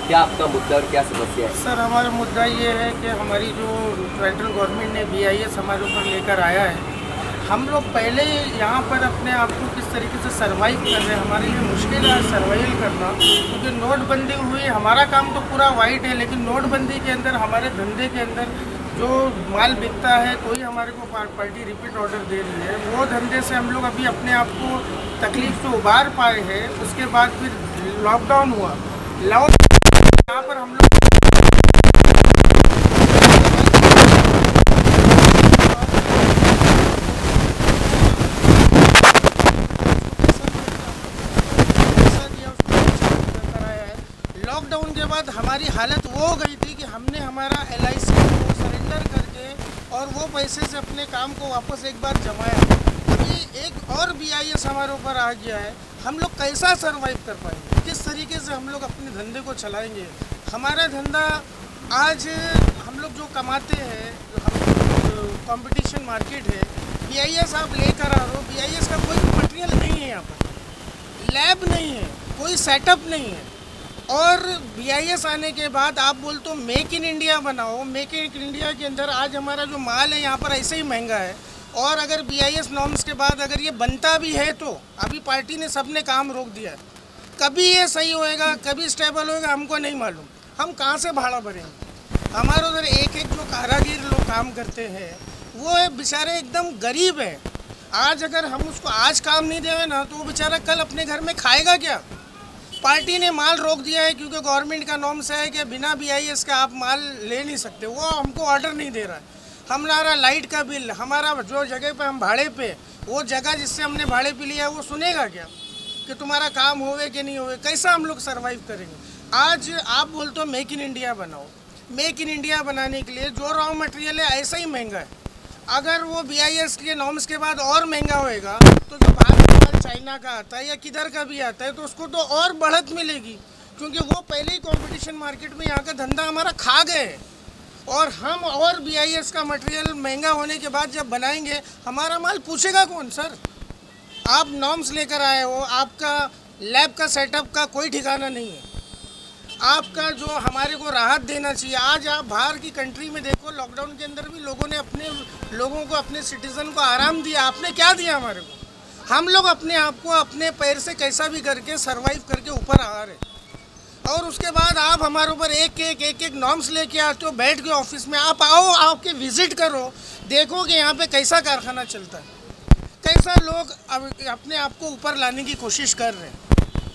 क्या आपका मुद्दा और क्या समस्या है? सर हमारा मुद्दा ये है कि हमारी जो सेंट्रल गवर्नमेंट ने BIS हमारे ऊपर लेकर आया है, हम लोग पहले यहाँ पर अपने आप को किस तरीके से सर्वाइव कर रहे हैं, हमारे लिए मुश्किल है सर्वाइव करना, क्योंकि नोटबंदी हुई। हमारा काम तो पूरा वाइट है, लेकिन नोटबंदी के अंदर हमारे धंधे के अंदर जो माल बिकता है कोई हमारे को पार्टी रिपीट ऑर्डर दे रही है, वो धंधे से हम लोग अभी अपने आप को तकलीफ से उबार पाए हैं। उसके बाद फिर लॉकडाउन हुआ, यहाँ पर हम लोग लॉकडाउन के बाद हमारी हालत वो हो गई थी कि हमने हमारा LIC को सरेंडर करके और वो पैसे से अपने काम को वापस एक बार जमाया। अभी एक और BIS हमारे ऊपर आ गया है, हम लोग कैसा सर्वाइव कर पाएंगे, किस तरीके से हम लोग अपने धंधे को चलाएंगे। हमारा धंधा आज हम लोग जो कमाते हैं, जो कंपटीशन मार्केट है, BIS आप लेकर आ रहे हो, BIS का कोई मटेरियल नहीं है, यहाँ पर लैब नहीं है, कोई सेटअप नहीं है। और BIS आने के बाद आप बोलते हो मेक इन इंडिया बनाओ, मेक इन इंडिया के अंदर आज हमारा जो माल है यहाँ पर ऐसे ही महंगा है। और अगर BIS नॉर्म्स के बाद अगर ये बनता भी है तो अभी पार्टी ने सबने काम रोक दिया है। कभी ये सही होएगा, कभी स्टेबल होएगा, हमको नहीं मालूम। हम कहाँ से भाड़ा भरेंगे? हमारे उधर एक एक जो कारागिर लोग काम करते हैं वो बेचारे एकदम गरीब है। आज अगर हम उसको आज काम नहीं देवे ना तो वो बेचारा कल अपने घर में खाएगा क्या? पार्टी ने माल रोक दिया है क्योंकि गवर्नमेंट का नॉर्म्स है कि बिना BIS का आप माल ले नहीं सकते। वो हमको ऑर्डर नहीं दे रहा है। हमारा लाइट का बिल, हमारा जो जगह पे हम भाड़े पे, वो जगह जिससे हमने भाड़े पे लिया है वो सुनेगा क्या कि तुम्हारा काम होवे कि नहीं होवे? कैसा हम लोग सर्वाइव करेंगे? आज आप बोलते हो मेक इन इंडिया बनाओ। मेक इन इंडिया बनाने के लिए जो रॉ मटेरियल है ऐसा ही महंगा है। अगर वो BIS के नॉर्म्स के बाद और महंगा होएगा तो जो बाहर चाइना का आता है या किधर का भी आता है तो उसको तो और बढ़त मिलेगी, क्योंकि वो पहले ही कंपटीशन मार्केट में यहाँ का धंधा हमारा खा गए। और हम और BIS का मटेरियल महंगा होने के बाद जब बनाएंगे, हमारा माल पूछेगा कौन? सर आप नॉर्म्स लेकर आए हो, आपका लैब का सेटअप का कोई ठिकाना नहीं है। आपका जो हमारे को राहत देना चाहिए, आज आप बाहर की कंट्री में देखो, लॉकडाउन के अंदर भी लोगों ने अपने लोगों को, अपने सिटीजन को आराम दिया। आपने क्या दिया हमारे को? हम लोग अपने आप को अपने पैर से कैसा भी करके सरवाइव करके ऊपर आ रहे, और उसके बाद आप हमारे ऊपर एक नॉर्म्स लेके आते हो। बैठ के ऑफिस में आप आओ, आपके विजिट करो, देखो कि यहाँ पे कैसा कारखाना चलता है, कैसा लोग अपने आप को ऊपर लाने की कोशिश कर रहे हैं।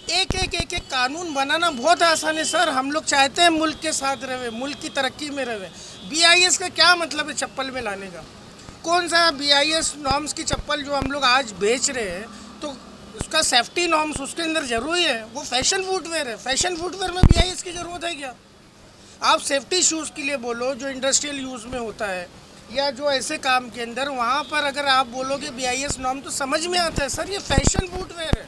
एक कानून बनाना बहुत आसान है सर। हम लोग चाहते हैं मुल्क के साथ रहे, मुल्क की तरक्की में रहे। BIS का क्या मतलब है चप्पल में लाने का? कौन सा BIS नॉर्म्स की चप्पल जो हम लोग आज बेच रहे हैं तो उसका सेफ्टी नॉर्म्स उसके अंदर जरूरी है। वो फैशन फुटवेयर है, फैशन फुटवेयर में BIS की ज़रूरत है क्या? आप सेफ्टी शूज़ के लिए बोलो जो इंडस्ट्रियल यूज़ में होता है या जो ऐसे काम के अंदर, वहाँ पर अगर आप बोलोगे BIS नॉर्म तो समझ में आता है। सर ये फैशन फुटवेयर है,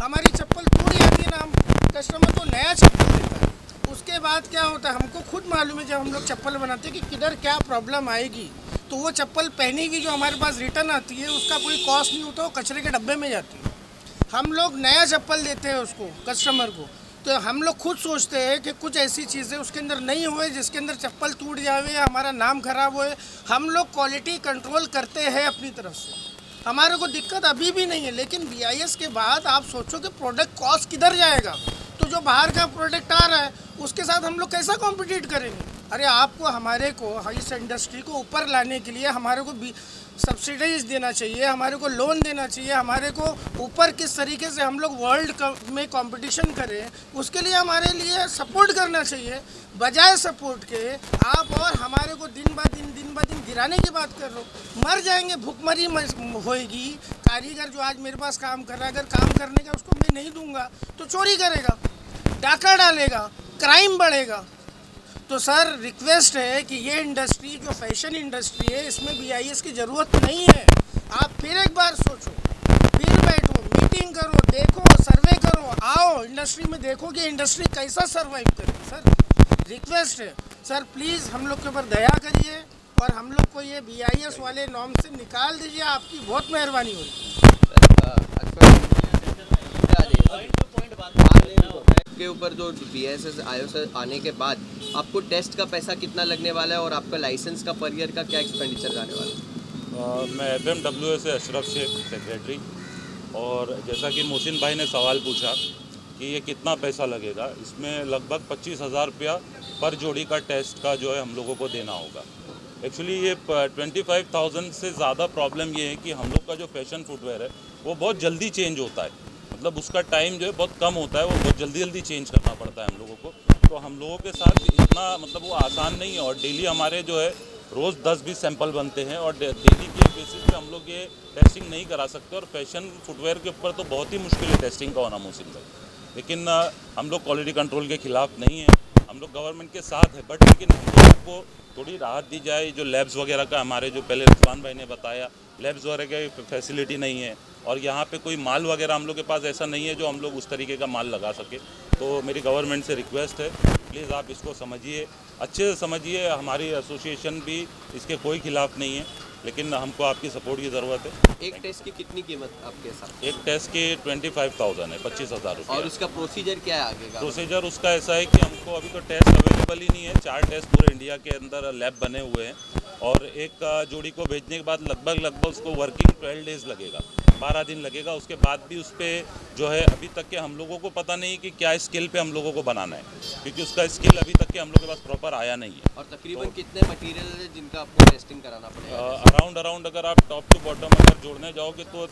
हमारी चप्पल टूट जाती है ना, हम कस्टमर को नया चप्पल देता है। उसके बाद क्या होता है, हमको खुद मालूम है जब हम लोग चप्पल बनाते हैं कि किधर क्या प्रॉब्लम आएगी, तो वो चप्पल पहनी हुई जो हमारे पास रिटर्न आती है उसका कोई कॉस्ट नहीं होता, वो कचरे के डब्बे में जाती है। हम लोग नया चप्पल देते हैं उसको कस्टमर को, तो हम लोग खुद सोचते हैं कि कुछ ऐसी चीज़ें उसके अंदर नहीं हुए जिसके अंदर चप्पल टूट जावे या हमारा नाम खराब होए। हम लोग क्वालिटी कंट्रोल करते हैं अपनी तरफ से, हमारे को दिक्कत अभी भी नहीं है। लेकिन BIS के बाद आप सोचो कि प्रोडक्ट कॉस्ट किधर जाएगा, तो जो बाहर का प्रोडक्ट आ रहा है उसके साथ हम लोग कैसा कॉम्पिटिट करेंगे? अरे आपको हमारे को इस इंडस्ट्री को ऊपर लाने के लिए हमारे को भी सब्सिडाइज देना चाहिए, हमारे को लोन देना चाहिए, हमारे को ऊपर किस तरीके से हम लोग वर्ल्ड में कंपटीशन करें उसके लिए हमारे लिए सपोर्ट करना चाहिए। बजाय सपोर्ट के आप और हमारे को दिन ब दिन गिराने की बात कर लो। मर जाएंगे, भूखमरी होएगी। कारीगर जो आज मेरे पास काम कर रहा है, अगर काम करने का उसको मैं नहीं दूंगा तो चोरी करेगा, डाका डालेगा, क्राइम बढ़ेगा। तो सर रिक्वेस्ट है कि ये इंडस्ट्री जो फैशन इंडस्ट्री है इसमें BIS की ज़रूरत नहीं है। आप फिर एक बार सोचो, फिर बैठो, मीटिंग करो, देखो, सर्वे करो, आओ इंडस्ट्री में देखो कि इंडस्ट्री कैसा सर्वाइव करे। सर रिक्वेस्ट है सर, प्लीज़ हम लोग के ऊपर दया करिए और हम लोग को ये BIS वाले नॉर्म से निकाल दीजिए, आपकी बहुत मेहरबानी होगी। आपके ऊपर जो BIS आईओएस आने के बाद आपको टेस्ट का पैसा कितना लगने वाला है और आपका लाइसेंस का पर ईयर का क्या एक्सपेंडिचर जाने वाला है? मैं FMWA से अशरफ शेख, सेक्रेटरी। और जैसा कि मोहसिन भाई ने सवाल पूछा कि ये कितना पैसा लगेगा, इसमें लगभग 25,000 रुपया पर जोड़ी का टेस्ट का जो है हम लोगों को देना होगा। एक्चुअली ये 25,000 से ज़्यादा प्रॉब्लम ये है कि हम लोग का जो फैशन फुटवेयर है वो बहुत जल्दी चेंज होता है, मतलब उसका टाइम जो है बहुत कम होता है, वो बहुत जल्दी चेंज करना पड़ता है हम लोगों को। तो हम लोगों के साथ इतना मतलब वो आसान नहीं है, और डेली हमारे जो है रोज़ 10-20 सैंपल बनते हैं और डेली के बेसिस पे हम लोग ये टेस्टिंग नहीं करा सकते। और फैशन फुटवेयर के ऊपर तो बहुत ही मुश्किल है टेस्टिंग का होना मोहसिन भाई। लेकिन हम लोग क्वालिटी कंट्रोल के खिलाफ नहीं है, हम लोग गवर्नमेंट के साथ है, बट लेकिन हम लोगों को थोड़ी राहत दी जाए। जो लैब्स वगैरह का हमारे जो पहले रिजवान भाई ने बताया, लैब्स वगैरह की फैसिलिटी नहीं है, और यहाँ पे कोई माल वगैरह हम लोग के पास ऐसा नहीं है जो हम लोग उस तरीके का माल लगा सके। तो मेरी गवर्नमेंट से रिक्वेस्ट है, प्लीज़ आप इसको समझिए, अच्छे से समझिए। हमारी एसोसिएशन भी इसके कोई खिलाफ नहीं है, लेकिन हमको आपकी सपोर्ट की ज़रूरत है। एक टेस्ट की कितनी कीमत आपके साथ? एक टेस्ट की 25,000 है, 25,000 रुपये। और उसका प्रोसीजर क्या है आगे का? प्रोसीजर उसका ऐसा है कि हमको अभी तो टेस्ट अवेलेबल ही नहीं है। 4 टेस्ट पूरे इंडिया के अंदर लैब बने हुए हैं, और एक जोड़ी को भेजने के बाद लगभग उसको वर्किंग 12 डेज़ लगेगा, 12 दिन लगेगा। उसके बाद भी उस पर जो है अभी तक के हम लोगों को पता नहीं कि क्या स्किल पे हम लोगों को बनाना है, क्योंकि उसका स्किल अभी तक के हम लोग के पास प्रॉपर आया नहीं है। और तकरीबन कितने मटेरियल है जिनका आपको टेस्टिंग कराना पड़ेगा? अराउंड अगर आप टॉप टू बॉटम अगर जोड़ने जाओगे तो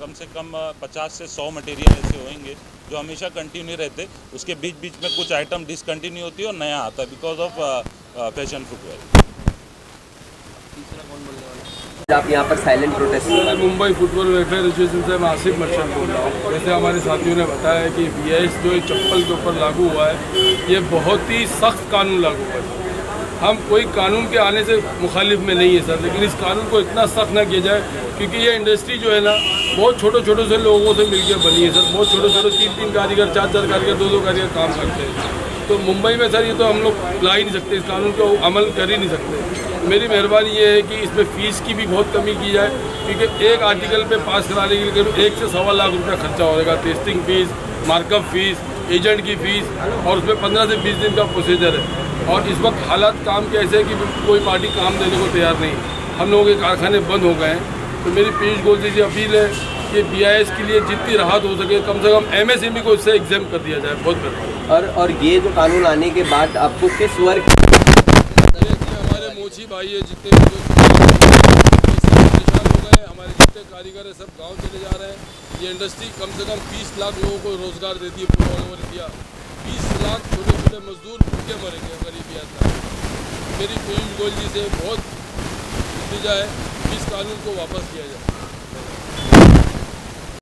कम से कम 50 से 100 मटेरियल ऐसे होंगे जो हमेशा कंटिन्यू रहते। उसके बीच बीच में कुछ आइटम डिसकंटिन्यू होती है और नया आता है बिकॉज ऑफ फैशन फुटवेयर। आप यहाँ पर silent protest? Mumbai football welfare association से मैं आसिफ मर्चेंट बोल रहा हूँ। जैसे हमारे साथियों ने बताया कि BIS जो चप्पल के ऊपर लागू हुआ है, ये बहुत ही सख्त कानून लागू हुआ है। हम कोई कानून के आने से मुखालिफ में नहीं है सर, लेकिन इस कानून को इतना सख्त ना किया जाए, क्योंकि ये इंडस्ट्री जो है ना बहुत छोटे से लोगों से मिलकर बनी है सर। बहुत छोटे 3 कारीगर, 4 कारीगर, 2 कारीगर काम करते हैं। तो मुंबई में सर ये तो हम लोग ला ही नहीं सकते, इस कानून को अमल कर ही नहीं सकते। मेरी मेहरबानी ये है कि इसमें फ़ीस की भी बहुत कमी की जाए, क्योंकि एक आर्टिकल पे पास कराने के लिए 1 से 1.25 लाख रुपया खर्चा होगा। Testing fees, markup fees, agent की फ़ीस, और उसमें 15 से 20 दिन का प्रोसीजर है। और इस वक्त हालात काम के ऐसे है कि कोई पार्टी काम देने को तैयार नहीं। हम लोगों के कारखाने बंद हो गए हैं। तो मेरी पीयूष गोयल जी से अपील है कि BIS के लिए जितनी राहत हो सके, कम से कम MSME को इससे एग्जाम कर दिया जाए। बहुत बेहतर। और ये जो कानून आने के बाद आपको किस वर्ग हमारे मोची भाई है जितने भी परेशान हो गए, हमारे जितने कारीगर है सब गांव चले जा रहे हैं। ये इंडस्ट्री कम से कम 20 लाख लोगों को रोजगार देती है पूरा ओवर इंडिया। 20 लाख छोटे मजदूर भूखे मरेंगे अगर ये आता है। मेरी पीयूष गोयल जी से बहुत इल्तिजा है कि इस कानून को वापस किया जाए।